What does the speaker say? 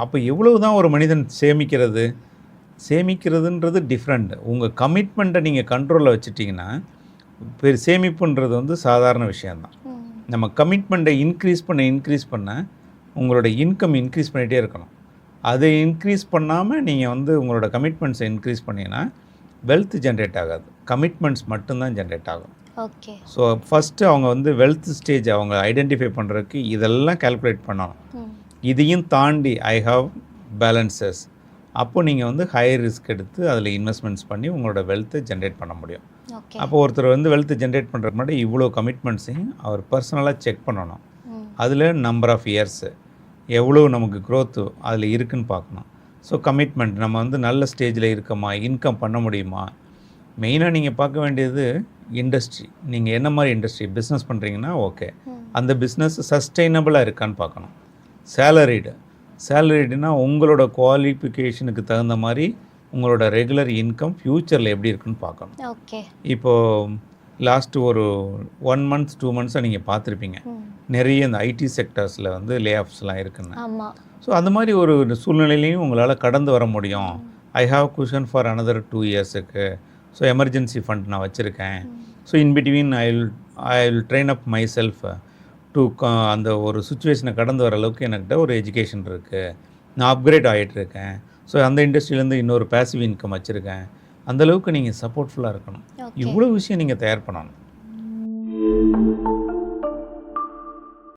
அப்போ எவ்வளவு தான் ஒரு மனிதன் சேமிக்கிறதுன்றது டிஃப்ரெண்ட். உங்கள் கமிட்மெண்ட்டை நீங்கள் கண்ட்ரோலில் வச்சுட்டிங்கன்னா சேமிப்புன்றது வந்து சாதாரண விஷயந்தான். நம்ம கமிட்மெண்ட்டை இன்க்ரீஸ் பண்ண உங்களோட இன்கம் இன்க்ரீஸ் பண்ணிகிட்டே இருக்கணும். அதை இன்க்ரீஸ் பண்ணாமல் நீங்கள் வந்து உங்களோட கமிட்மெண்ட்ஸை இன்க்ரீஸ் பண்ணிங்கன்னா வெல்த் ஜென்ரேட் ஆகாது, கமிட்மெண்ட்ஸ் மட்டும்தான் ஜென்ரேட் ஆகும். ஓகே. ஸோ ஃபஸ்ட்டு அவங்க வந்து வெல்த் ஸ்டேஜ் அவங்க ஐடென்டிஃபை பண்ணுறதுக்கு இதெல்லாம் கால்குலேட் பண்ணணும். இதையும் தாண்டி ஐ ஹாவ் பேலன்சஸ், அப்போ நீங்கள் வந்து ஹை ரிஸ்க் எடுத்து அதில் இன்வெஸ்ட்மெண்ட்ஸ் பண்ணி உங்களோட வெல்த்தை ஜென்ரேட் பண்ண முடியும். அப்போ ஒருத்தர் வந்து வெல்த்தை ஜென்ரேட் பண்ணுறதுக்கு முன்னாடி இவ்வளோ கமிட்மெண்ட்ஸையும் அவர் பர்சனலாக செக் பண்ணணும். அதில் நம்பர் ஆஃப் இயர்ஸு எவ்வளோ நமக்கு க்ரோத்து அதில் இருக்குதுன்னு பார்க்கணும். ஸோ கமிட்மெண்ட் நம்ம வந்து நல்ல ஸ்டேஜில் இருக்கோமா, இன்கம் பண்ண முடியுமா. மெயினாக நீங்கள் பார்க்க வேண்டியது இண்டஸ்ட்ரி, நீங்கள் என்ன மாதிரி இண்டஸ்ட்ரி பிஸ்னஸ் பண்ணுறீங்கன்னா ஓகே, அந்த பிஸ்னஸ் சஸ்டெயினபிளாக இருக்கான்னு பார்க்கணும். சேலரிடுனா உங்களோட குவாலிஃபிகேஷனுக்கு தகுந்த மாதிரி உங்களோட ரெகுலர் இன்கம் ஃப்யூச்சரில் எப்படி இருக்குன்னு பார்க்கணும். ஓகே. இப்போது லாஸ்ட்டு ஒரு 1 month 2 monthஸாக நீங்கள் பார்த்துருப்பீங்க, நிறைய இந்த ஐடி செக்டர்ஸில் வந்து லே ஆஃப்ஸ்லாம் இருக்குன்னு. ஸோ அந்த மாதிரி ஒரு சூழ்நிலையிலையும் உங்களால் கடந்து வர முடியும். I have cushion for another 2 yearsக்கு, ஸோ எமர்ஜென்சி ஃபண்ட் நான் வச்சுருக்கேன். So in between I will train up myself to அந்த ஒரு சுச்சுவேஷனை கடந்து வர அளவுக்கு என்கிட்ட ஒரு எஜுகேஷன் இருக்குது, நான் அப்கிரேட் ஆகிட்டுருக்கேன். ஸோ அந்த இண்டஸ்ட்ரியிலேருந்து இன்னொரு பேசிவ் இன்கம் வச்சுருக்கேன். அந்தளவுக்கு நீங்கள் சப்போர்ட்ஃபுல்லாக இருக்கணும். இவ்வளோ விஷயம் நீங்கள் தயார் பண்ணணும்.